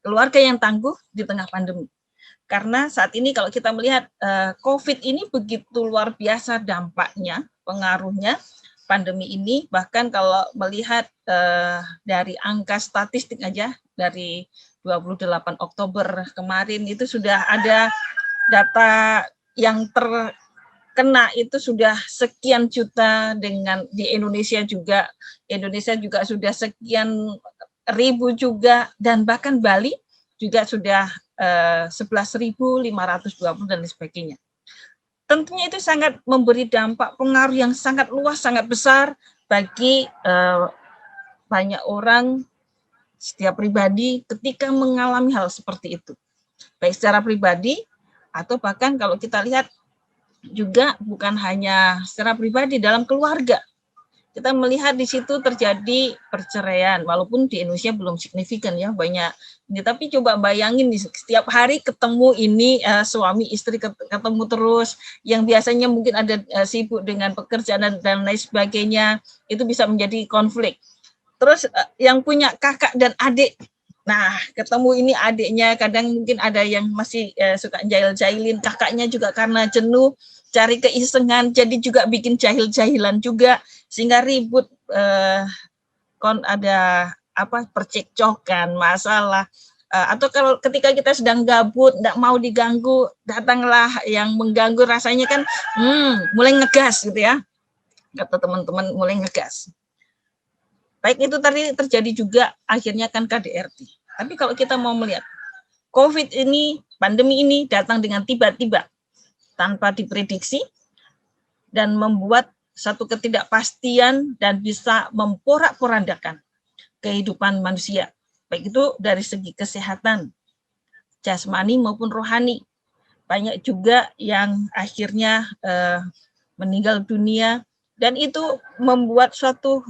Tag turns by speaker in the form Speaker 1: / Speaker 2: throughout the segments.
Speaker 1: keluarga yang tangguh di tengah pandemi. Karena saat ini kalau kita melihat COVID ini begitu luar biasa dampaknya, pengaruhnya pandemi ini, bahkan kalau melihat dari angka statistik aja dari 28 Oktober kemarin itu sudah ada data yang terkena itu sudah sekian juta, dengan di Indonesia juga sudah sekian ribu juga, dan bahkan Bali juga sudah 11.520 dan sebagainya. Tentunya itu sangat memberi dampak pengaruh yang sangat luas, sangat besar bagi banyak orang, setiap pribadi ketika mengalami hal seperti itu. Baik secara pribadi atau bahkan kalau kita lihat juga bukan hanya secara pribadi, dalam keluarga. Kita melihat di situ terjadi perceraian, walaupun di Indonesia belum signifikan ya banyak ini, tapi coba bayangin setiap hari ketemu ini suami istri ketemu terus, yang biasanya mungkin ada sibuk dengan pekerjaan dan lain sebagainya, itu bisa menjadi konflik. Terus yang punya kakak dan adik, nah ketemu ini adiknya, kadang mungkin ada yang masih suka jahil-jahilin, kakaknya juga karena jenuh cari keisengan, jadi juga bikin jahil-jahilan juga, sehingga ribut, ada percekcokan, masalah, atau kalau ketika kita sedang gabut, tidak mau diganggu, datanglah yang mengganggu, rasanya kan mulai ngegas gitu ya, kata teman-teman, mulai ngegas. Baik itu tadi terjadi juga akhirnya kan KDRT. Tapi kalau kita mau melihat COVID ini, pandemi ini datang dengan tiba-tiba, tanpa diprediksi, dan membuat satu ketidakpastian dan bisa memporak-porandakan kehidupan manusia, baik itu dari segi kesehatan, jasmani maupun rohani. Banyak juga yang akhirnya meninggal dunia, dan itu membuat suatu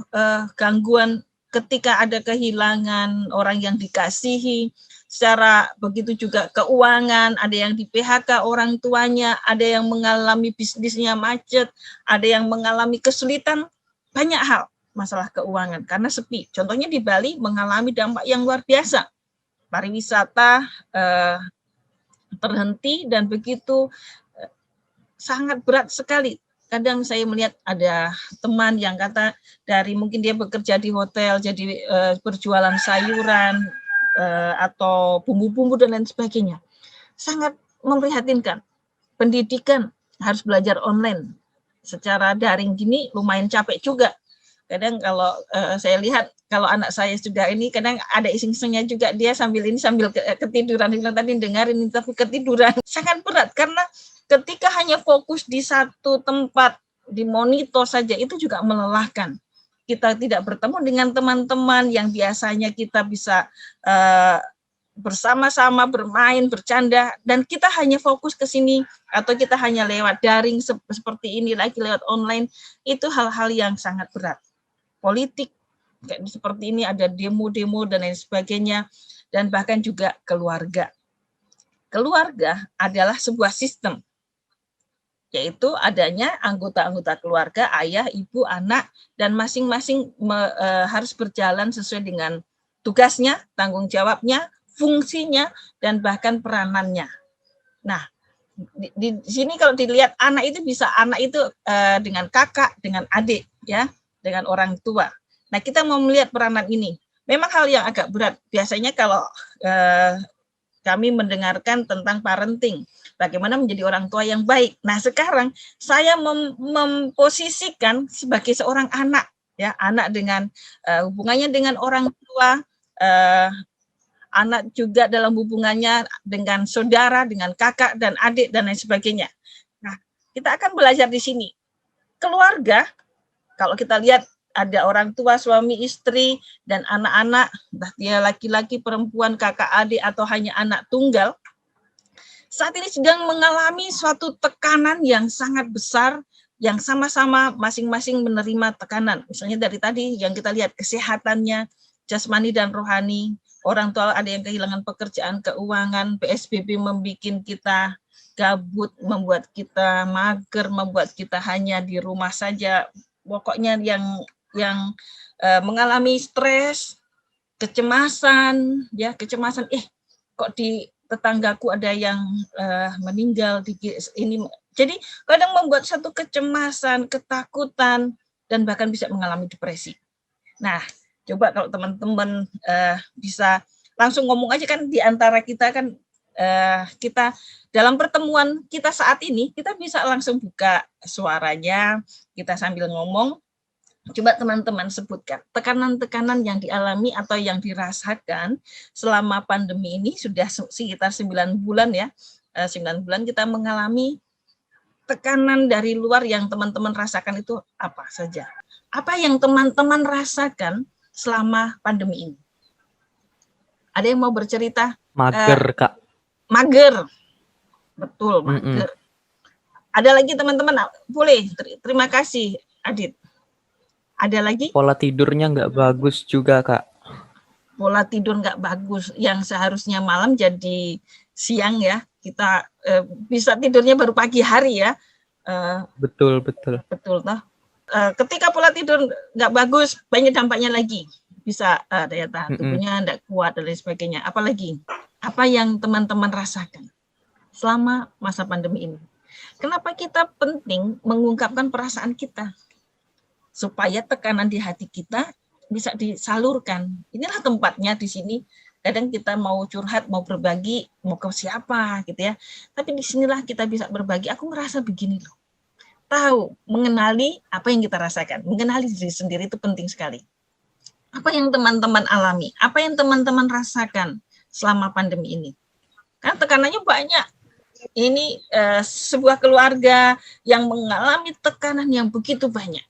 Speaker 1: gangguan ketika ada kehilangan orang yang dikasihi, secara begitu juga keuangan, ada yang di PHK orang tuanya, ada yang mengalami bisnisnya macet, ada yang mengalami kesulitan, banyak hal masalah keuangan karena sepi. Contohnya di Bali mengalami dampak yang luar biasa, pariwisata terhenti, dan begitu sangat berat sekali. Kadang saya melihat ada teman yang kata dari mungkin dia bekerja di hotel, jadi berjualan sayuran atau bumbu-bumbu dan lain sebagainya. Sangat memprihatinkan. Pendidikan harus belajar online. Secara daring gini lumayan capek juga. Kadang kalau saya lihat kalau anak saya sudah ini, kadang ada iseng-isengnya juga, dia sambil ketiduran, tadi dengarin tapi ketiduran. Sangat berat karena ketika hanya fokus di satu tempat, di monitor saja, itu juga melelahkan. Kita tidak bertemu dengan teman-teman yang biasanya kita bisa bersama-sama bermain, bercanda, dan kita hanya fokus ke sini, atau kita hanya lewat daring seperti ini lagi, lewat online, itu hal-hal yang sangat berat. Politik kayak seperti ini, ada demo-demo dan lain sebagainya, dan bahkan juga keluarga. Keluarga adalah sebuah sistem, yaitu adanya anggota-anggota keluarga, ayah, ibu, anak, dan masing-masing harus berjalan sesuai dengan tugasnya, tanggung jawabnya, fungsinya, dan bahkan peranannya. Nah, di sini kalau dilihat anak itu bisa dengan kakak, dengan adik, ya, dengan orang tua. Nah, kita mau melihat peranan ini. Memang hal yang agak berat. Biasanya kalau kami mendengarkan tentang parenting, bagaimana menjadi orang tua yang baik. Nah, sekarang saya memposisikan sebagai seorang anak, ya, anak dengan hubungannya dengan orang tua, anak juga dalam hubungannya dengan saudara, dengan kakak dan adik dan lain sebagainya. Nah, kita akan belajar di sini. Keluarga, kalau kita lihat ada orang tua, suami, istri, dan anak-anak, entah dia laki-laki, perempuan, kakak, adik, atau hanya anak tunggal, saat ini sedang mengalami suatu tekanan yang sangat besar, yang sama-sama masing-masing menerima tekanan. Misalnya dari tadi yang kita lihat, kesehatannya, jasmani dan rohani, orang tua ada yang kehilangan pekerjaan, keuangan, PSBB membuat kita gabut, membuat kita mager, membuat kita hanya di rumah saja. Pokoknya yang mengalami stres, kecemasan, kok di tetanggaku ada yang meninggal ini. Jadi kadang membuat satu kecemasan, ketakutan, dan bahkan bisa mengalami depresi. Nah, coba kalau teman-teman bisa langsung ngomong aja, kan di antara kita kan kita dalam pertemuan kita saat ini, kita bisa langsung buka suaranya, kita sambil ngomong. Coba teman-teman sebutkan tekanan-tekanan yang dialami atau yang dirasakan selama pandemi ini. Sudah sekitar 9 bulan ya, 9 bulan kita mengalami tekanan dari luar yang teman-teman rasakan itu apa saja? Apa yang teman-teman rasakan selama pandemi ini? Ada yang mau bercerita?
Speaker 2: Mager, Kak.
Speaker 1: Mager, betul, mager. Ada lagi teman-teman? Boleh, terima kasih Adit. Ada lagi?
Speaker 2: Pola tidurnya nggak bagus juga, Kak.
Speaker 1: Pola tidur nggak bagus, yang seharusnya malam jadi siang ya. Kita bisa tidurnya baru pagi hari ya.
Speaker 2: Betul.
Speaker 1: Betul toh. Ketika pola tidur nggak bagus, banyak dampaknya lagi. Bisa daya tahan tubuhnya nggak kuat dan lain sebagainya. Apalagi? Apa yang teman-teman rasakan selama masa pandemi ini? Kenapa kita penting mengungkapkan perasaan kita? Supaya tekanan di hati kita bisa disalurkan. Inilah tempatnya di sini. Kadang kita mau curhat, mau berbagi, mau ke siapa gitu ya. Tapi disinilah kita bisa berbagi. Aku merasa begini loh. Tahu, mengenali apa yang kita rasakan. Mengenali diri sendiri itu penting sekali. Apa yang teman-teman alami? Apa yang teman-teman rasakan selama pandemi ini? Kan tekanannya banyak. Ini sebuah keluarga yang mengalami tekanan yang begitu banyak.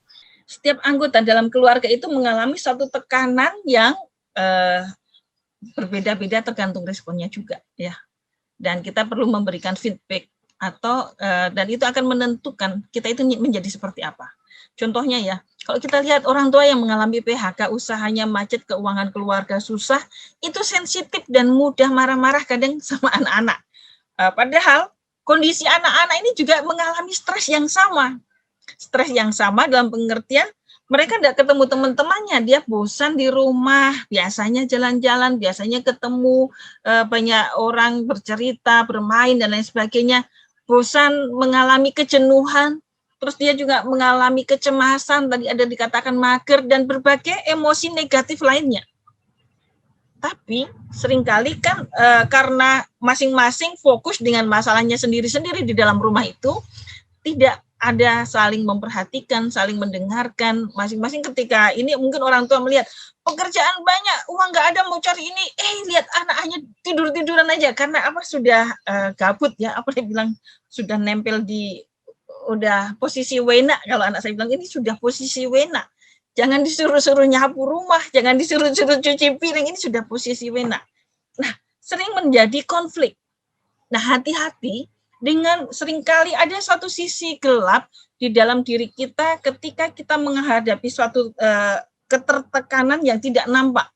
Speaker 1: Setiap anggota dalam keluarga itu mengalami satu tekanan yang berbeda-beda tergantung responnya juga ya. Dan kita perlu memberikan feedback atau dan itu akan menentukan kita itu menjadi seperti apa. Contohnya ya, kalau kita lihat orang tua yang mengalami PHK, usahanya macet, keuangan keluarga susah, itu sensitif dan mudah marah-marah kadang sama anak-anak. Padahal kondisi anak-anak ini juga mengalami stres yang sama. Stres yang sama dalam pengertian mereka tidak ketemu teman-temannya, dia bosan di rumah, biasanya jalan-jalan, biasanya ketemu banyak orang bercerita, bermain dan lain sebagainya, bosan, mengalami kejenuhan, terus dia juga mengalami kecemasan, tadi ada dikatakan mager dan berbagai emosi negatif lainnya. Tapi seringkali kan karena masing-masing fokus dengan masalahnya sendiri-sendiri di dalam rumah itu, tidak ada saling memperhatikan, saling mendengarkan masing-masing. Ketika ini mungkin orang tua melihat pekerjaan banyak, uang nggak ada, mau cari ini, lihat anaknya tidur-tiduran aja karena apa, sudah gabut ya, apa dia bilang, sudah nempel di udah posisi wena. Kalau anak saya bilang ini sudah posisi wena, jangan disuruh-suruh nyapu rumah, jangan disuruh-suruh cuci piring, ini sudah posisi wena. Nah, sering menjadi konflik. Nah, hati-hati dengan seringkali ada suatu sisi gelap di dalam diri kita ketika kita menghadapi suatu ketertekanan yang tidak nampak.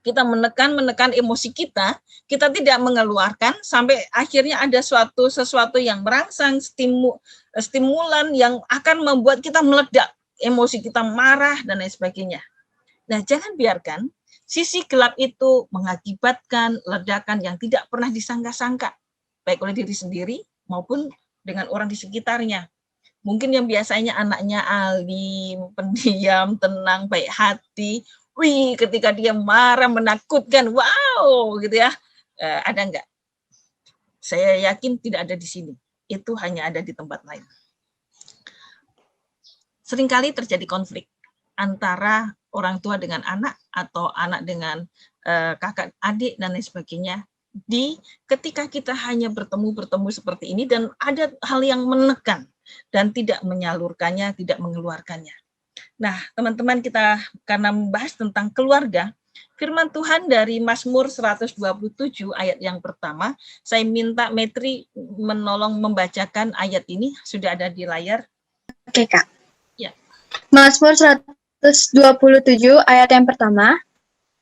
Speaker 1: Kita menekan emosi kita tidak mengeluarkan sampai akhirnya ada sesuatu yang merangsang, stimulan yang akan membuat kita meledak, emosi kita marah dan lain sebagainya. Nah, jangan biarkan sisi gelap itu mengakibatkan ledakan yang tidak pernah disangka-sangka, baik oleh diri sendiri maupun dengan orang di sekitarnya. Mungkin yang biasanya anaknya alim, pendiam, tenang, baik hati, ketika dia marah, menakutkan, wow, gitu ya. Ada enggak? Saya yakin tidak ada di sini. Itu hanya ada di tempat lain. Seringkali terjadi konflik antara orang tua dengan anak atau anak dengan kakak adik dan lain sebagainya. Ketika kita hanya bertemu seperti ini dan ada hal yang menekan dan tidak menyalurkannya, tidak mengeluarkannya. Nah, teman-teman, kita karena membahas tentang keluarga, firman Tuhan dari Mazmur 127 ayat yang pertama, saya minta Metri menolong membacakan ayat ini, sudah ada di layar.
Speaker 3: Oke, Kak.
Speaker 1: Ya.
Speaker 3: Mazmur 127 ayat yang pertama.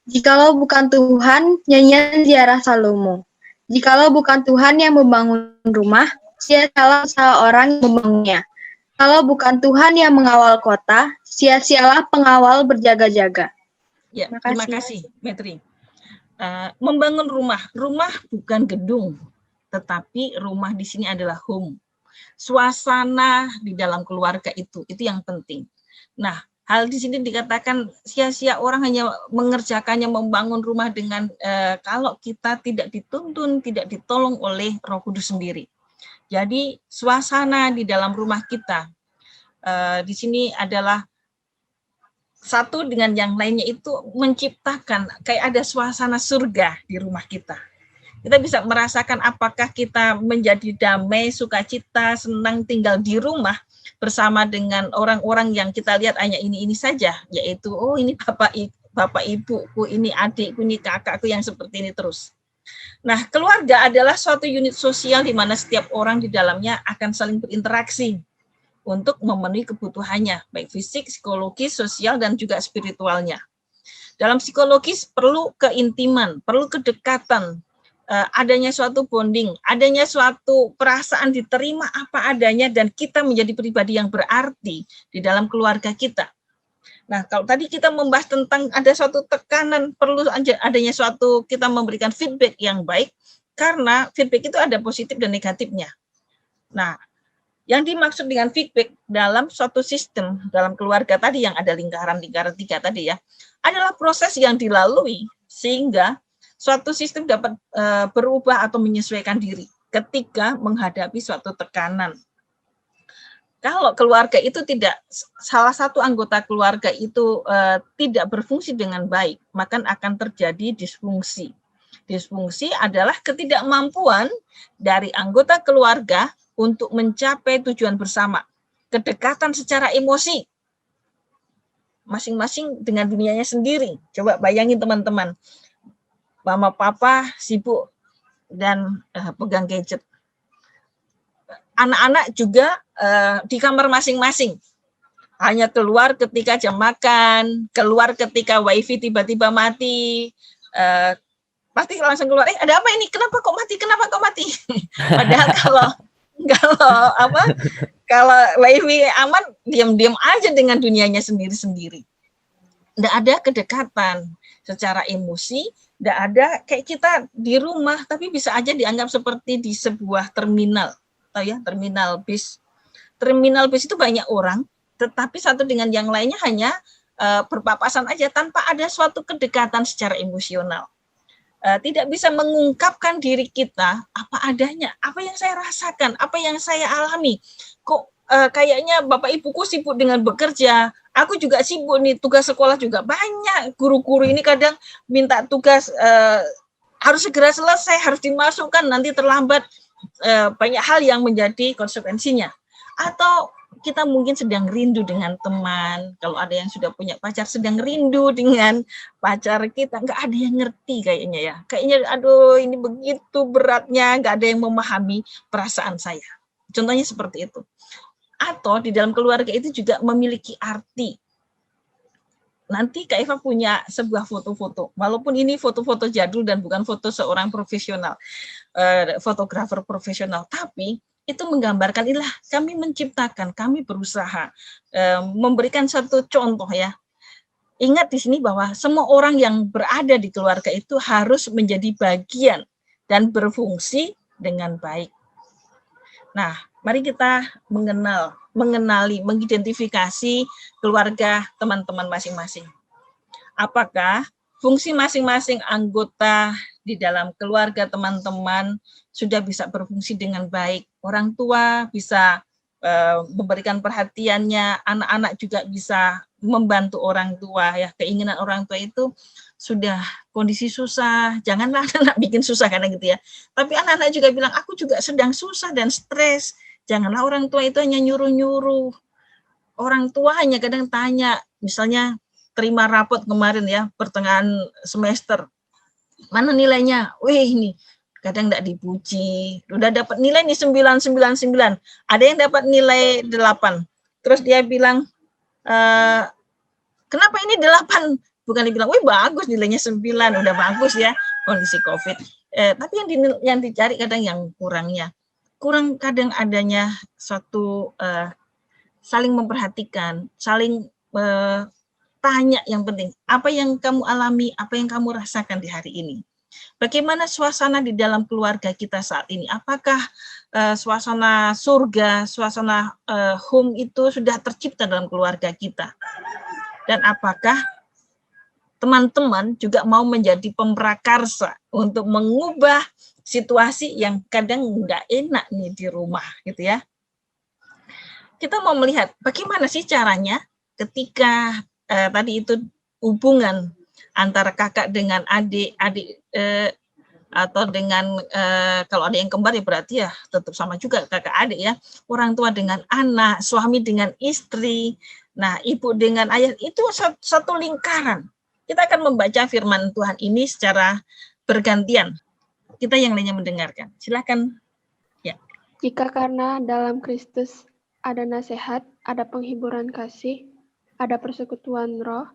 Speaker 3: Jikalau bukan Tuhan, nyanyian ziarah Salomo. Jikalau bukan Tuhan yang membangun rumah, sia-sialah usaha orang yang membangunnya. Kalau bukan Tuhan yang mengawal kota, sia-sialah pengawal berjaga-jaga.
Speaker 1: Ya, terima kasih, Metri. membangun rumah. Rumah bukan gedung, tetapi rumah di sini adalah home. Suasana di dalam keluarga itu yang penting. Nah, hal di sini dikatakan sia-sia orang hanya mengerjakannya membangun rumah dengan kalau kita tidak dituntun, tidak ditolong oleh Roh Kudus sendiri. Jadi suasana di dalam rumah kita di sini adalah satu dengan yang lainnya itu menciptakan kayak ada suasana surga di rumah kita. Kita bisa merasakan apakah kita menjadi damai, sukacita, senang tinggal di rumah bersama dengan orang-orang yang kita lihat hanya ini saja, yaitu oh ini bapak ibuku, ini adikku, ini kakakku yang seperti ini terus. Nah, keluarga adalah suatu unit sosial di mana setiap orang di dalamnya akan saling berinteraksi untuk memenuhi kebutuhannya, baik fisik, psikologis, sosial, dan juga spiritualnya. Dalam psikologis perlu keintiman, perlu kedekatan, adanya suatu bonding, adanya suatu perasaan diterima apa adanya, dan kita menjadi pribadi yang berarti di dalam keluarga kita. Nah, kalau tadi kita membahas tentang ada suatu tekanan, perlu adanya suatu kita memberikan feedback yang baik, karena feedback itu ada positif dan negatifnya. Nah, yang dimaksud dengan feedback dalam suatu sistem, dalam keluarga tadi yang ada lingkaran-lingkaran 3 tadi ya, adalah proses yang dilalui sehingga suatu sistem dapat berubah atau menyesuaikan diri ketika menghadapi suatu tekanan. Kalau keluarga itu salah satu anggota keluarga itu tidak berfungsi dengan baik, maka akan terjadi disfungsi. Disfungsi adalah ketidakmampuan dari anggota keluarga untuk mencapai tujuan bersama. Kedekatan secara emosi. Masing-masing dengan dunianya sendiri. Coba bayangin teman-teman. Mama papa sibuk dan pegang gadget. Anak-anak juga di kamar masing-masing. Hanya keluar ketika jam makan, keluar ketika wifi tiba-tiba mati, pasti langsung keluar, ada apa ini? Kenapa kok mati? Padahal kalau wifi aman, diam-diam aja dengan dunianya sendiri-sendiri. Tidak ada kedekatan secara emosi, tidak ada kayak kita di rumah, tapi bisa aja dianggap seperti di sebuah terminal, tahu ya, terminal bis. Terminal bis itu banyak orang, tetapi satu dengan yang lainnya hanya berpapasan aja tanpa ada suatu kedekatan secara emosional. Tidak bisa mengungkapkan diri kita apa adanya, apa yang saya rasakan, apa yang saya alami. Kok kayaknya bapak ibuku sibuk dengan bekerja, aku juga sibuk nih, tugas sekolah juga banyak. Guru-guru ini kadang minta tugas harus segera selesai, harus dimasukkan, nanti terlambat. Banyak hal yang menjadi konsekuensinya. Atau kita mungkin sedang rindu dengan teman, kalau ada yang sudah punya pacar sedang rindu dengan pacar kita, nggak ada yang ngerti kayaknya ya. Kayaknya aduh ini begitu beratnya, nggak ada yang memahami perasaan saya. Contohnya seperti itu. Atau di dalam keluarga itu juga memiliki arti. Nanti Kak Eva punya sebuah foto-foto, walaupun ini foto-foto jadul dan bukan foto seorang profesional, fotografer profesional, tapi itu menggambarkan inilah kami menciptakan, kami berusaha memberikan satu contoh ya. Ingat di sini bahwa semua orang yang berada di keluarga itu harus menjadi bagian dan berfungsi dengan baik. Nah, mari kita mengenali, mengidentifikasi keluarga teman-teman masing-masing. Apakah fungsi masing-masing anggota di dalam keluarga teman-teman sudah bisa berfungsi dengan baik? Orang tua bisa memberikan perhatiannya, anak-anak juga bisa membantu orang tua ya. Keinginan orang tua itu sudah kondisi susah, janganlah anak bikin susah karena gitu ya. Tapi anak-anak juga bilang, aku juga sedang susah dan stres. Janganlah orang tua itu hanya nyuruh-nyuruh. Orang tua hanya kadang tanya, misalnya terima rapot kemarin ya, pertengahan semester. Mana nilainya? Wih ini, kadang enggak dipuji. Udah dapat nilai nih 999. Ada yang dapat nilai 8. Terus dia bilang, kenapa ini 8? Bukan dibilang, wih bagus nilainya 9, udah bagus ya kondisi COVID. Tapi yang dicari kadang yang kurangnya. Kurang kadang adanya suatu saling memperhatikan, saling tanya yang penting, apa yang kamu alami, apa yang kamu rasakan di hari ini. Bagaimana suasana di dalam keluarga kita saat ini? Apakah suasana surga, suasana home itu sudah tercipta dalam keluarga kita? Dan apakah teman-teman juga mau menjadi pemprakarsa untuk mengubah situasi yang kadang nggak enak nih di rumah, gitu ya? Kita mau melihat bagaimana sih caranya ketika tadi itu hubungan antara kakak dengan adik atau dengan kalau ada yang kembar ya berarti ya tetap sama juga kakak adik ya, orang tua dengan anak, suami dengan istri, nah ibu dengan ayah, itu satu lingkaran. Kita akan membaca firman Tuhan ini secara bergantian. Kita yang lainnya mendengarkan. Silakan. Ya.
Speaker 4: Jika karena dalam Kristus ada nasihat, ada penghiburan kasih, ada persekutuan roh,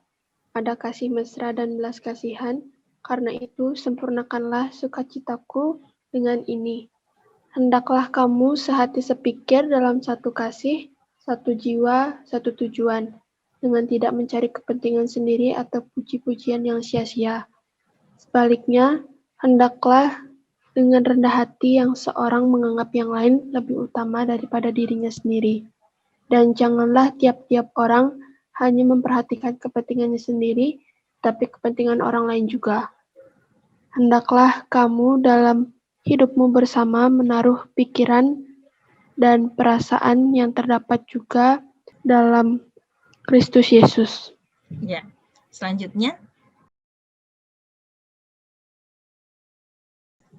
Speaker 4: ada kasih mesra dan belas kasihan, karena itu sempurnakanlah sukacitaku dengan ini. Hendaklah kamu sehati sepikir dalam satu kasih, satu jiwa, satu tujuan, dengan tidak mencari kepentingan sendiri atau puji-pujian yang sia-sia. Sebaliknya, hendaklah dengan rendah hati yang seorang menganggap yang lain lebih utama daripada dirinya sendiri. Dan janganlah tiap-tiap orang hanya memperhatikan kepentingannya sendiri, tapi kepentingan orang lain juga. Hendaklah kamu dalam hidupmu bersama menaruh pikiran dan perasaan yang terdapat juga dalam Kristus Yesus.
Speaker 1: Ya, selanjutnya.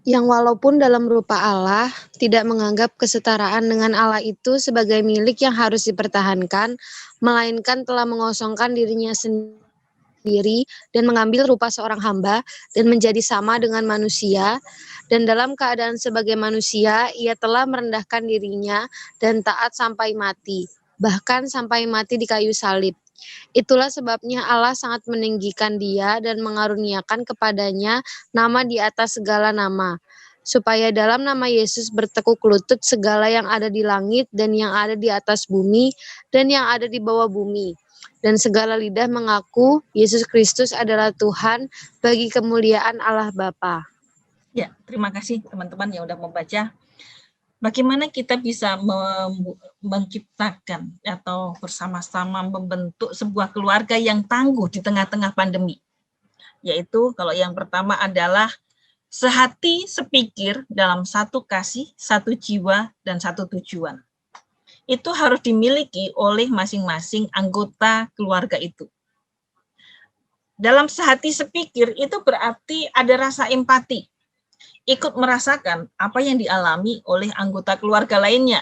Speaker 5: Yang walaupun dalam rupa Allah, tidak menganggap kesetaraan dengan Allah itu sebagai milik yang harus dipertahankan, melainkan telah mengosongkan dirinya sendiri dan mengambil rupa seorang hamba dan menjadi sama dengan manusia, dan dalam keadaan sebagai manusia, ia telah merendahkan dirinya dan taat sampai mati, bahkan sampai mati di kayu salib. Itulah sebabnya Allah sangat meninggikan dia dan mengaruniakan kepadanya nama di atas segala nama, supaya dalam nama Yesus bertekuk lutut segala yang ada di langit dan yang ada di atas bumi dan yang ada di bawah bumi, dan segala lidah mengaku Yesus Kristus adalah Tuhan bagi kemuliaan Allah Bapa.
Speaker 1: Ya, terima kasih teman-teman yang sudah membaca. Bagaimana kita bisa menciptakan atau bersama-sama membentuk sebuah keluarga yang tangguh di tengah-tengah pandemi. Yaitu kalau yang pertama adalah sehati sepikir dalam satu kasih, satu jiwa, dan satu tujuan. Itu harus dimiliki oleh masing-masing anggota keluarga itu. Dalam sehati sepikir itu berarti ada rasa empati. Ikut merasakan apa yang dialami oleh anggota keluarga lainnya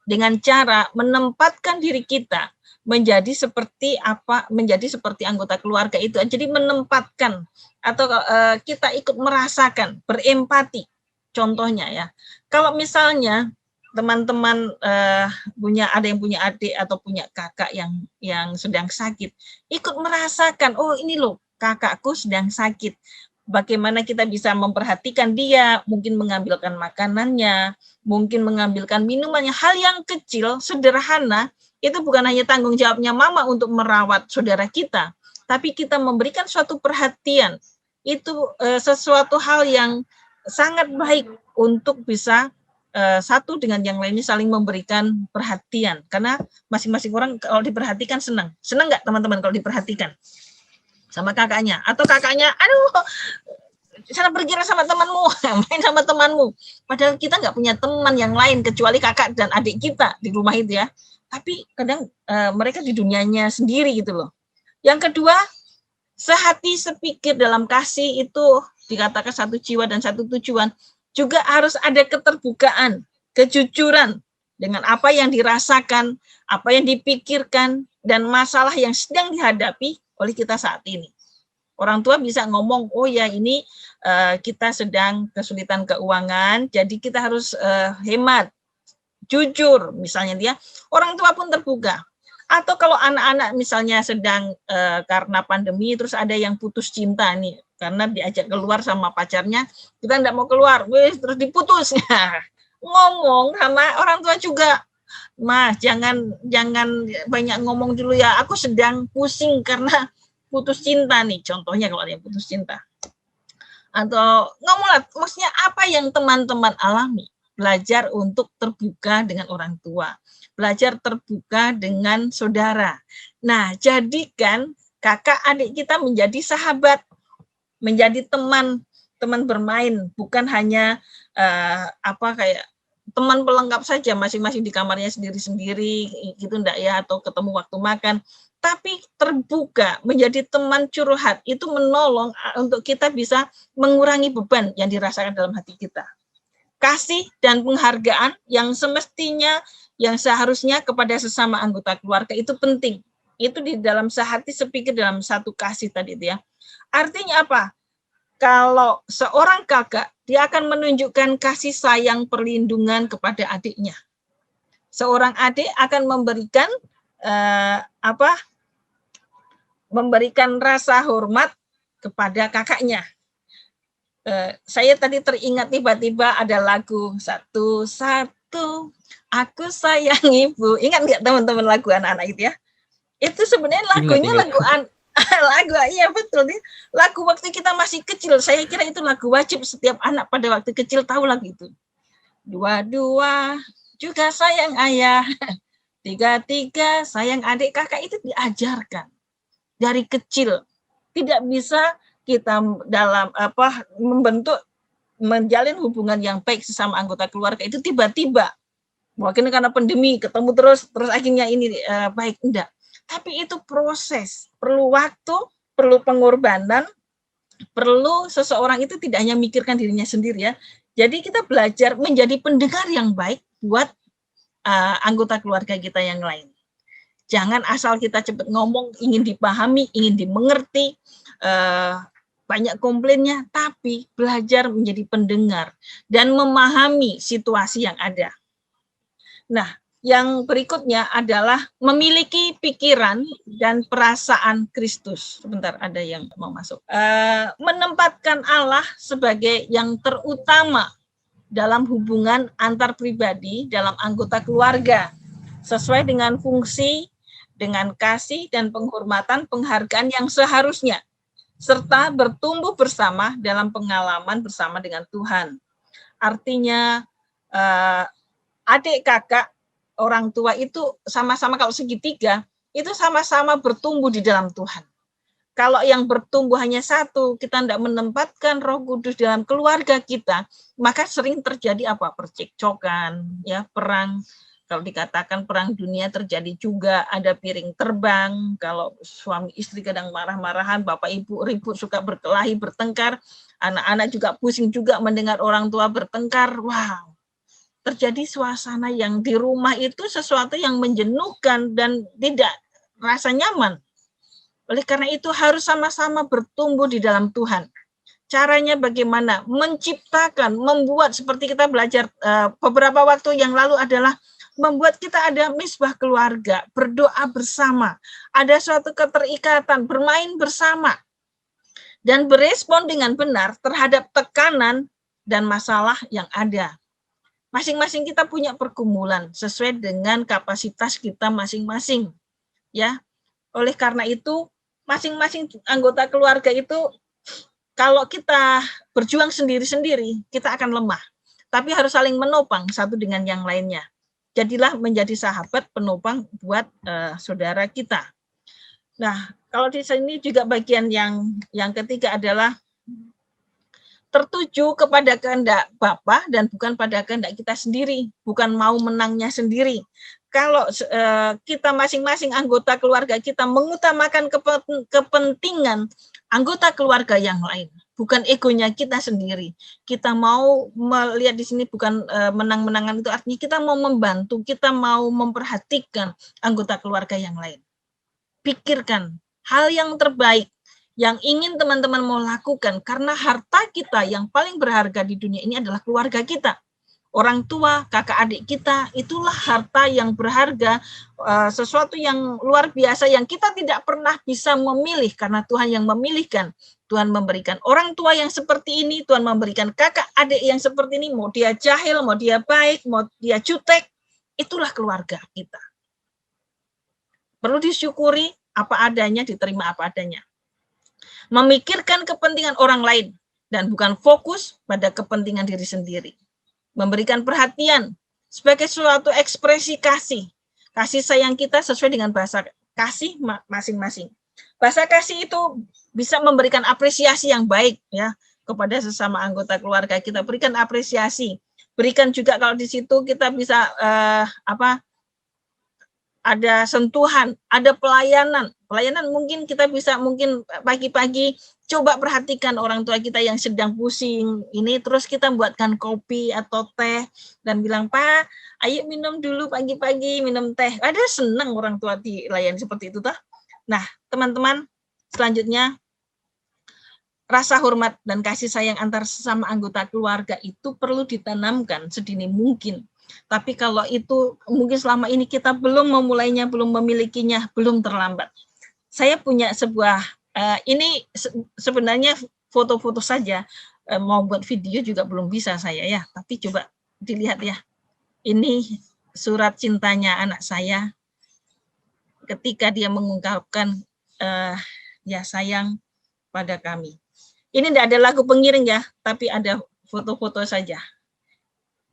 Speaker 1: dengan cara menempatkan diri kita menjadi seperti anggota keluarga itu. Jadi menempatkan atau kita ikut merasakan, berempati. Contohnya ya, kalau misalnya teman-teman ada yang punya adik atau punya kakak yang sedang sakit, ikut merasakan, oh ini loh kakakku sedang sakit. Bagaimana kita bisa memperhatikan dia, mungkin mengambilkan makanannya, mungkin mengambilkan minumannya, hal yang kecil, sederhana, itu bukan hanya tanggung jawabnya mama untuk merawat saudara kita, tapi kita memberikan suatu perhatian, itu sesuatu hal yang sangat baik untuk bisa satu dengan yang lainnya saling memberikan perhatian, karena masing-masing orang kalau diperhatikan senang nggak teman-teman kalau diperhatikan? Sama kakaknya, atau kakaknya, aduh, sana pergilah sama temanmu, main sama temanmu. Padahal kita nggak punya teman yang lain kecuali kakak dan adik kita di rumah itu ya. Tapi kadang mereka di dunianya sendiri gitu loh. Yang kedua, sehati sepikir dalam kasih itu dikatakan satu jiwa dan satu tujuan. Juga harus ada keterbukaan, kejujuran dengan apa yang dirasakan, apa yang dipikirkan, dan masalah yang sedang dihadapi oleh kita saat ini. Orang tua bisa ngomong, oh ya ini kita sedang kesulitan keuangan, jadi kita harus hemat, jujur, misalnya dia. Orang tua pun terbuka. Atau kalau anak-anak misalnya sedang karena pandemi, terus ada yang putus cinta nih, karena diajak keluar sama pacarnya, kita enggak mau keluar, terus diputus. Ngomong sama orang tua juga, Mas, jangan banyak ngomong dulu ya. Aku sedang pusing karena putus cinta nih. Contohnya kalau ada yang putus cinta. Atau ngomonglah, maksudnya apa yang teman-teman alami? Belajar untuk terbuka dengan orang tua, belajar terbuka dengan saudara. Nah, jadikan kakak adik kita menjadi sahabat, menjadi teman bermain, bukan hanya kayak teman pelengkap saja, masing-masing di kamarnya sendiri-sendiri gitu enggak ya, atau ketemu waktu makan, tapi terbuka menjadi teman curhat, itu menolong untuk kita bisa mengurangi beban yang dirasakan dalam hati kita. Kasih dan penghargaan yang semestinya, yang seharusnya kepada sesama anggota keluarga itu penting. Itu di dalam sehati sepikir dalam satu kasih tadi itu ya. Artinya apa? Kalau seorang kakak, dia akan menunjukkan kasih sayang perlindungan kepada adiknya. Seorang adik akan memberikan memberikan rasa hormat kepada kakaknya. Saya tadi teringat tiba-tiba ada lagu satu-satu aku sayang ibu. Ingat nggak teman-teman lagu anak-anak itu ya? Itu sebenarnya lagunya lagu iya betul nih. Lagu waktu kita masih kecil. Saya kira itu lagu wajib setiap anak pada waktu kecil tahu lagu itu. Dua-dua juga sayang ayah. Tiga-tiga sayang adik kakak, itu diajarkan dari kecil. Tidak bisa kita dalam menjalin hubungan yang baik sesama anggota keluarga itu tiba-tiba. Mungkin karena pandemi ketemu terus akhirnya ini baik, enggak. Tapi itu proses, perlu waktu, perlu pengorbanan, perlu seseorang itu tidak hanya mikirkan dirinya sendiri ya. Jadi kita belajar menjadi pendengar yang baik buat anggota keluarga kita yang lain. Jangan asal kita cepat ngomong, ingin dipahami, ingin dimengerti, banyak komplainnya, tapi belajar menjadi pendengar dan memahami situasi yang ada. Nah, yang berikutnya adalah memiliki pikiran dan perasaan Kristus. Sebentar, ada yang mau masuk. Menempatkan Allah sebagai yang terutama dalam hubungan antar pribadi dalam anggota keluarga, sesuai dengan fungsi, dengan kasih dan penghormatan, penghargaan yang seharusnya, serta bertumbuh bersama dalam pengalaman bersama dengan Tuhan. Artinya adik kakak orang tua itu sama-sama, kalau segitiga itu sama-sama bertumbuh di dalam Tuhan. Kalau yang bertumbuh hanya satu, kita tidak menempatkan Roh Kudus dalam keluarga kita, maka sering terjadi percekcokan, ya, perang. Kalau dikatakan perang dunia terjadi juga, ada piring terbang, kalau suami istri kadang marah-marahan, bapak ibu ribut, suka berkelahi, bertengkar, anak-anak juga pusing juga mendengar orang tua bertengkar. Wow, terjadi suasana yang di rumah itu sesuatu yang menjenuhkan dan tidak rasa nyaman. Oleh karena itu harus sama-sama bertumbuh di dalam Tuhan. Caranya bagaimana? Menciptakan, membuat, seperti kita belajar beberapa waktu yang lalu adalah membuat kita ada misbah keluarga, berdoa bersama, ada suatu keterikatan, bermain bersama, dan berespon dengan benar terhadap tekanan dan masalah yang ada. Masing-masing kita punya pergumulan sesuai dengan kapasitas kita masing-masing, ya. Oleh karena itu, masing-masing anggota keluarga itu, kalau kita berjuang sendiri-sendiri, kita akan lemah. Tapi harus saling menopang satu dengan yang lainnya. Jadilah menjadi sahabat penopang buat saudara kita. Nah, kalau di sini juga bagian yang ketiga adalah tertuju kepada kehendak Bapa dan bukan pada kehendak kita sendiri, bukan mau menangnya sendiri. Kalau kita masing-masing anggota keluarga kita mengutamakan kepentingan anggota keluarga yang lain, bukan egonya kita sendiri. Kita mau melihat di sini bukan menang-menangan, itu artinya kita mau membantu, kita mau memperhatikan anggota keluarga yang lain. Pikirkan hal yang terbaik yang ingin teman-teman mau lakukan, karena harta kita yang paling berharga di dunia ini adalah keluarga kita. Orang tua, kakak adik kita, itulah harta yang berharga, sesuatu yang luar biasa yang kita tidak pernah bisa memilih karena Tuhan yang memilihkan. Tuhan memberikan orang tua yang seperti ini, Tuhan memberikan kakak adik yang seperti ini, mau dia jahil, mau dia baik, mau dia jutek, itulah keluarga kita. Perlu disyukuri apa adanya, diterima apa adanya. Memikirkan kepentingan orang lain dan bukan fokus pada kepentingan diri sendiri. Memberikan perhatian sebagai suatu ekspresi kasih sayang kita sesuai dengan bahasa kasih masing-masing. Bahasa kasih itu bisa memberikan apresiasi yang baik ya kepada sesama anggota keluarga kita, berikan apresiasi, berikan juga kalau di situ kita bisa ada sentuhan, ada pelayanan mungkin kita bisa pagi-pagi coba perhatikan orang tua kita yang sedang pusing ini, terus kita buatkan kopi atau teh dan bilang, Pak, ayo minum dulu pagi-pagi, minum teh. Ada senang orang tua dilayani seperti itu toh. Nah, teman-teman, selanjutnya rasa hormat dan kasih sayang antar sesama anggota keluarga itu perlu ditanamkan sedini mungkin. Tapi kalau itu mungkin selama ini kita belum memulainya, belum memilikinya, belum terlambat. Saya punya sebuah, ini sebenarnya foto-foto saja, mau buat video juga belum bisa saya ya, tapi coba dilihat ya. Ini surat cintanya anak saya ketika dia mengungkapkan ya sayang pada kami. Ini tidak ada lagu pengiring ya, tapi ada foto-foto saja.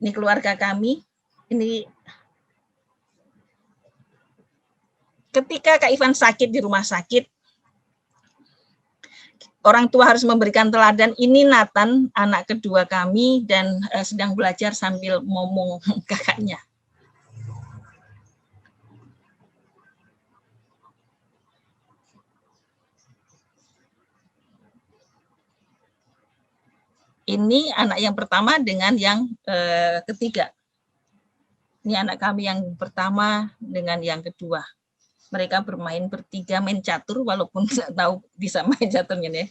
Speaker 1: Ini keluarga kami. Ini ketika Kak Ivan sakit di rumah sakit, orang tua harus memberikan teladan. Ini Nathan, anak kedua kami, dan sedang belajar sambil ngomong kakaknya. Ini anak yang pertama dengan yang ketiga. Ini anak kami yang pertama dengan yang kedua. Mereka bermain bertiga, main catur, walaupun nggak tahu bisa main caturnya nih.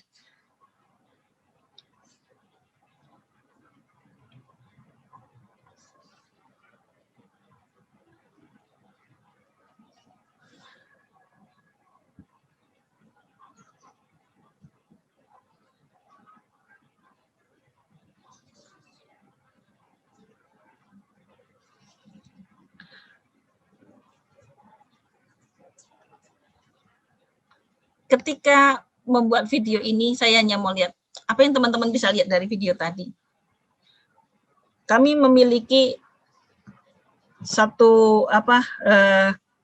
Speaker 1: Ketika membuat video ini, saya hanya mau lihat apa yang teman-teman bisa lihat dari video tadi. Kami memiliki satu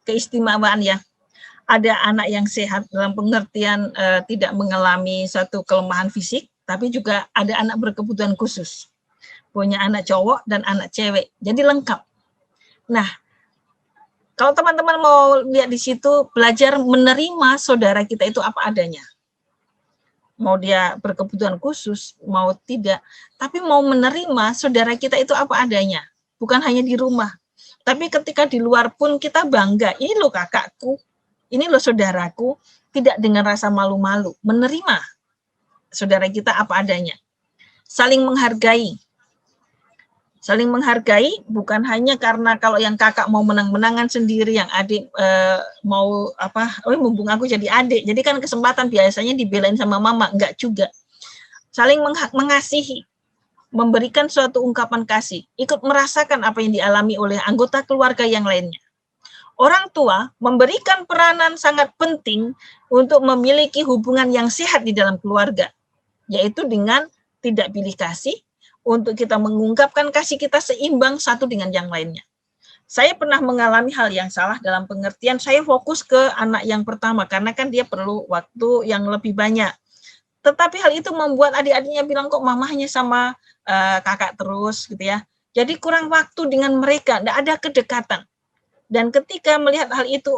Speaker 1: keistimewaan ya. Ada anak yang sehat dalam pengertian tidak mengalami satu kelemahan fisik, tapi juga ada anak berkebutuhan khusus. Punya anak cowok dan anak cewek. Jadi lengkap. Nah, kalau teman-teman mau lihat di situ, belajar menerima saudara kita itu apa adanya. Mau dia berkebutuhan khusus, mau tidak. Tapi mau menerima saudara kita itu apa adanya. Bukan hanya di rumah. Tapi ketika di luar pun kita bangga. Ini loh kakakku, ini loh saudaraku. Tidak dengan rasa malu-malu. Menerima saudara kita apa adanya. Saling menghargai. Saling menghargai bukan hanya karena kalau yang kakak mau menang-menangan sendiri, yang adik mau mumpung aku jadi adik. Jadi kan kesempatan biasanya dibelain sama mama, enggak juga. Saling mengasihi, memberikan suatu ungkapan kasih, ikut merasakan apa yang dialami oleh anggota keluarga yang lainnya. Orang tua memberikan peranan sangat penting untuk memiliki hubungan yang sehat di dalam keluarga, yaitu dengan tidak pilih kasih, untuk kita mengungkapkan kasih kita seimbang satu dengan yang lainnya. Saya pernah mengalami hal yang salah dalam pengertian saya fokus ke anak yang pertama karena kan dia perlu waktu yang lebih banyak. Tetapi hal itu membuat adik-adiknya bilang kok mamahnya sama kakak terus gitu ya. Jadi kurang waktu dengan mereka, tidak ada kedekatan. Dan ketika melihat hal itu,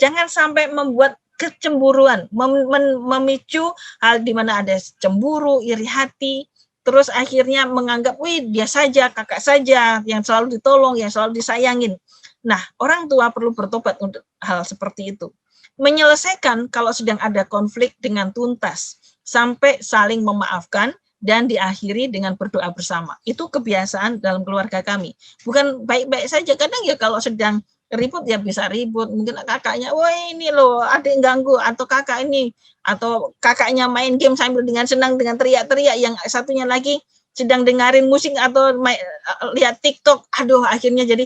Speaker 1: jangan sampai membuat kecemburuan, memicu hal di mana ada cemburu, iri hati. Terus akhirnya menganggap, wih dia saja, kakak saja, yang selalu ditolong, yang selalu disayangin. Nah, orang tua perlu bertobat untuk hal seperti itu. Menyelesaikan kalau sedang ada konflik dengan tuntas, sampai saling memaafkan, dan diakhiri dengan berdoa bersama. Itu kebiasaan dalam keluarga kami. Bukan baik-baik saja, kadang ya kalau sedang ribut ya bisa ribut, mungkin kakaknya, wah ini loh adik ganggu, atau kakak ini, atau kakaknya main game sambil dengan senang dengan teriak-teriak, yang satunya lagi sedang dengerin musik atau lihat TikTok, aduh akhirnya jadi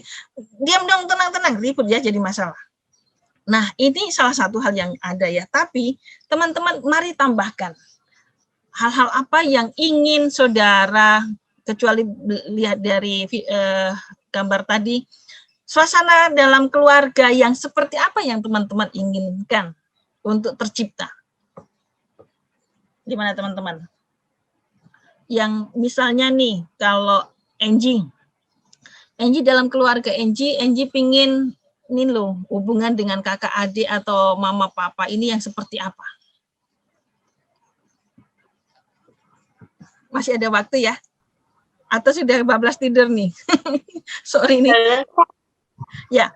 Speaker 1: diam dong, tenang-tenang, ribut ya jadi masalah. Nah ini salah satu hal yang ada ya, tapi teman-teman mari tambahkan hal-hal apa yang ingin saudara, kecuali lihat dari gambar tadi, suasana dalam keluarga yang seperti apa yang teman-teman inginkan untuk tercipta? Gimana teman-teman? Yang misalnya nih, kalau Angie dalam keluarga Angie pingin nih loh, hubungan dengan kakak adik atau mama papa ini yang seperti apa? Masih ada waktu ya? Atau sudah bablas tidur nih? Sorry nih. Ya,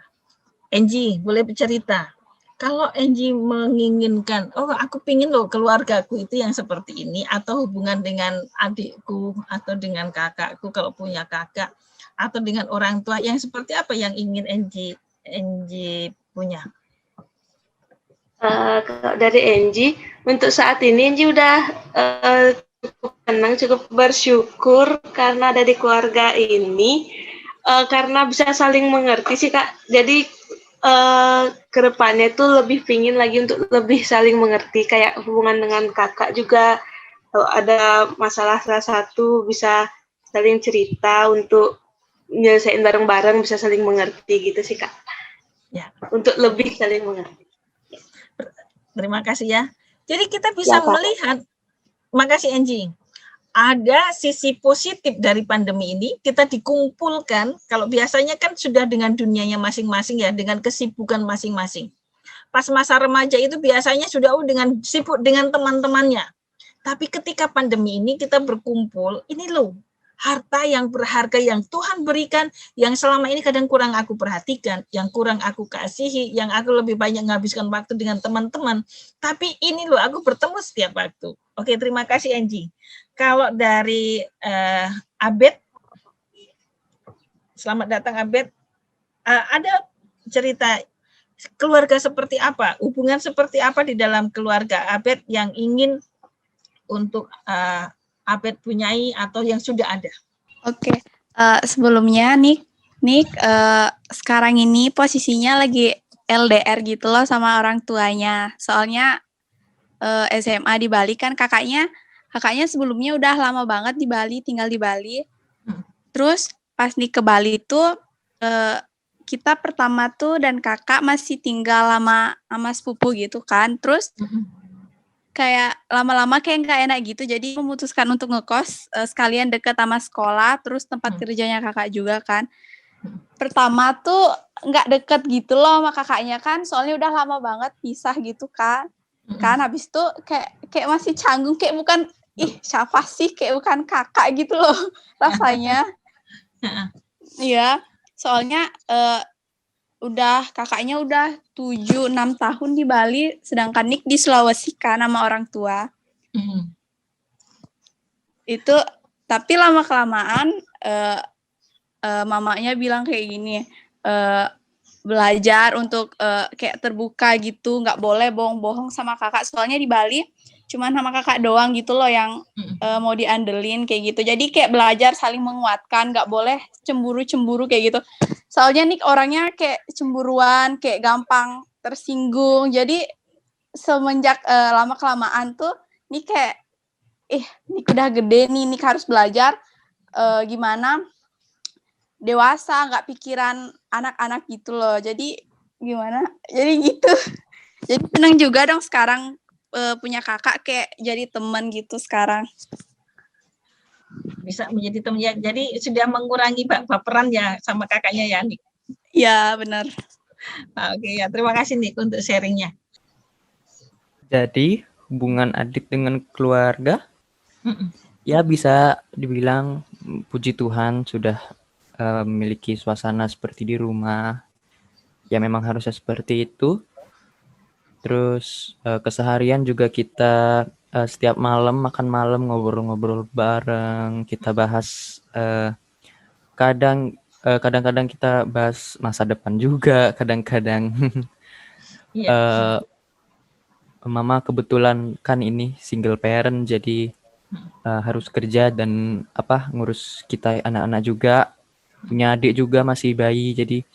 Speaker 1: Angie, boleh bercerita. Kalau Angie menginginkan, oh aku pingin loh keluargaku itu yang seperti ini, atau hubungan dengan adikku, atau dengan kakakku kalau punya kakak, atau dengan orang tua yang seperti apa yang ingin Angie punya?
Speaker 6: Kalau dari Angie, untuk saat ini Angie udah cukup tenang, cukup bersyukur karena ada di keluarga ini, karena bisa saling mengerti sih Kak. Jadi kedepannya tuh lebih pingin lagi untuk lebih saling mengerti, kayak hubungan dengan kakak juga, kalau ada masalah salah satu bisa saling cerita untuk nyelesain bareng-bareng, bisa saling mengerti gitu sih Kak.
Speaker 1: Ya.
Speaker 6: Untuk lebih saling mengerti.
Speaker 1: Terima kasih ya. Jadi kita bisa melihat, makasih Angie, ada sisi positif dari pandemi ini, kita dikumpulkan, kalau biasanya kan sudah dengan dunianya masing-masing ya, dengan kesibukan masing-masing. Pas masa remaja itu biasanya sudah dengan sibuk dengan teman-temannya. Tapi ketika pandemi ini kita berkumpul, ini loh, harta yang berharga yang Tuhan berikan, yang selama ini kadang kurang aku perhatikan, yang kurang aku kasihi, yang aku lebih banyak menghabiskan waktu dengan teman-teman. Tapi ini loh, aku bertemu setiap waktu. Oke, terima kasih Angie. Kalau dari Abed, selamat datang Abed. Ada cerita keluarga seperti apa, hubungan seperti apa di dalam keluarga Abed yang ingin untuk Abed punyai atau yang sudah ada?
Speaker 7: Oke, sebelumnya Nick sekarang ini posisinya lagi LDR gitu loh sama orang tuanya. Soalnya SMA di Bali kan kakaknya sebelumnya udah lama banget di Bali, tinggal di Bali. Terus pas nih ke Bali tuh kita pertama tuh dan kakak masih tinggal sama sepupu gitu kan. Terus kayak lama-lama kayak nggak enak gitu, jadi memutuskan untuk ngekos sekalian deket sama sekolah, terus tempat kerjanya kakak juga kan. Pertama tuh nggak deket gitu loh sama kakaknya kan, soalnya udah lama banget pisah gitu kan. Habis itu kayak masih canggung, kayak bukan siapa sih, kayak bukan kakak gitu loh rasanya. Iya, soalnya kakaknya udah 7-6 tahun di Bali, sedangkan Nick di Sulawesi kan sama orang tua. Itu, tapi lama-kelamaan mamanya bilang kayak gini, belajar untuk kayak terbuka gitu, nggak boleh bohong-bohong sama kakak, soalnya di Bali cuman sama kakak doang gitu loh yang mau diandelin kayak gitu. Jadi kayak belajar saling menguatkan, nggak boleh cemburu-cemburu kayak gitu. Soalnya Nick orangnya kayak cemburuan, kayak gampang tersinggung. Jadi semenjak lama-kelamaan tuh Nick kayak, Nick udah gede nih, Nick harus belajar gimana dewasa, nggak pikiran anak-anak gitu loh. Jadi gimana? Jadi gitu. Jadi seneng juga dong sekarang punya kakak, kayak jadi teman gitu sekarang.
Speaker 1: Bisa menjadi teman ya. Jadi sudah mengurangi baperan ya sama kakaknya ya, Nick?
Speaker 7: Iya, benar.
Speaker 1: Oke ya, terima kasih Nick untuk sharingnya.
Speaker 2: Jadi hubungan adik dengan keluarga, ya bisa dibilang puji Tuhan sudah memiliki suasana seperti di rumah. Ya memang harusnya seperti itu. Terus keseharian juga kita setiap malam makan malam ngobrol-ngobrol bareng, kita bahas kadang-kadang kita bahas masa depan juga, kadang-kadang mama kebetulan kan ini single parent, jadi harus kerja dan ngurus kita anak-anak juga, punya adik juga masih bayi, jadi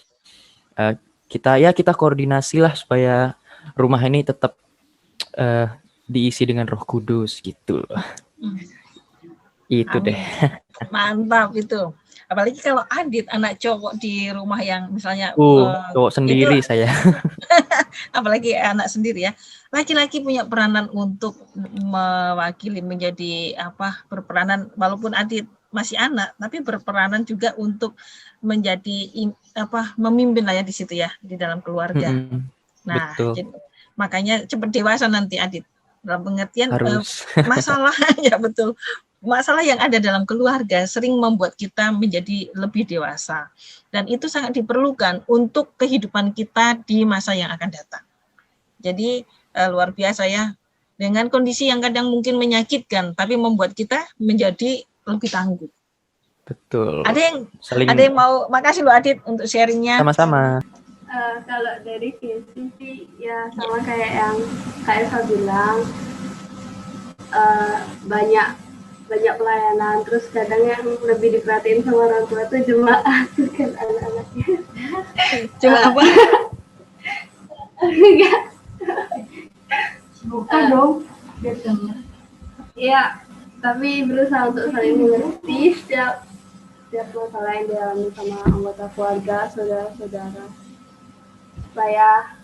Speaker 2: kita koordinasi lah supaya rumah ini tetap diisi dengan Roh Kudus gitu. Itu deh.
Speaker 1: Mantap itu. Apalagi kalau Adit anak cowok di rumah yang misalnya
Speaker 2: Cowok sendiri
Speaker 1: itu,
Speaker 2: saya.
Speaker 1: apalagi anak sendiri ya. Laki-laki punya peranan untuk mewakili menjadi berperanan walaupun Adit masih anak tapi berperanan juga untuk menjadi memimpin lah ya di situ ya di dalam keluarga. Nah,
Speaker 2: betul.
Speaker 1: Makanya cepat dewasa nanti Adit. Dalam pengertian masalah ya betul. Masalah yang ada dalam keluarga sering membuat kita menjadi lebih dewasa. Dan itu sangat diperlukan untuk kehidupan kita di masa yang akan datang. Jadi luar biasa ya. Dengan kondisi yang kadang mungkin menyakitkan, tapi membuat kita menjadi lebih tangguh.
Speaker 2: Betul.
Speaker 1: Ada yang mau, makasih loh Adit untuk sharingnya.
Speaker 2: Sama-sama.
Speaker 4: Kalau dari Vincent sih ya sama kayak yang Kak Elsa bilang, banyak pelayanan, terus kadang yang lebih diperhatiin sama orang tua tuh jemaat, bukan anak-anaknya.
Speaker 1: Cuma apa?
Speaker 4: Enggak. Bukan dong. Iya, tapi berusaha untuk saling mengerti setiap masalah yang dialami sama anggota keluarga, saudara-saudara, supaya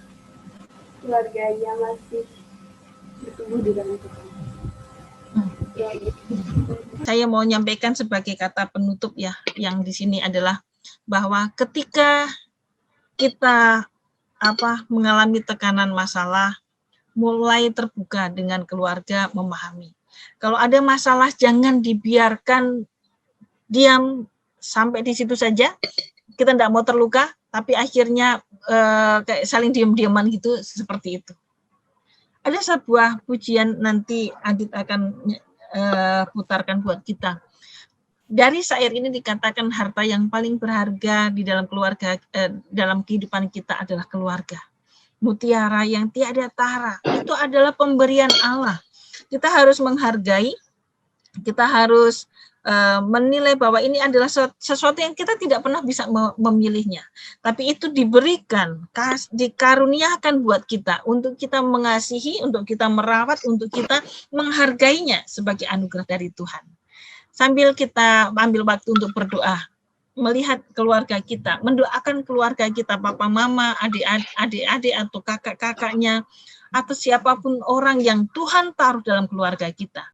Speaker 4: keluarganya masih bertumbuh di dalam Tuhan. Ya, gitu.
Speaker 1: Saya mau nyampaikan sebagai kata penutup ya, yang di sini adalah bahwa ketika kita mengalami tekanan masalah, mulai terbuka dengan keluarga, memahami. Kalau ada masalah jangan dibiarkan diam sampai di situ saja. Kita tidak mau terluka, tapi akhirnya kayak saling diam-diaman gitu, seperti itu. Ada sebuah pujian nanti Adit akan putarkan buat kita. Dari syair ini dikatakan harta yang paling berharga di dalam keluarga, dalam kehidupan kita adalah keluarga. Mutiara yang tiada tara, itu adalah pemberian Allah. Kita harus menghargai, kita harus menilai bahwa ini adalah sesuatu yang kita tidak pernah bisa memilihnya. Tapi itu diberikan, dikaruniakan buat kita, untuk kita mengasihi, untuk kita merawat, untuk kita menghargainya sebagai anugerah dari Tuhan. Sambil kita ambil waktu untuk berdoa, melihat keluarga kita, mendoakan keluarga kita, papa, mama, adik-adik atau kakak-kakaknya, atau siapapun orang yang Tuhan taruh dalam keluarga kita.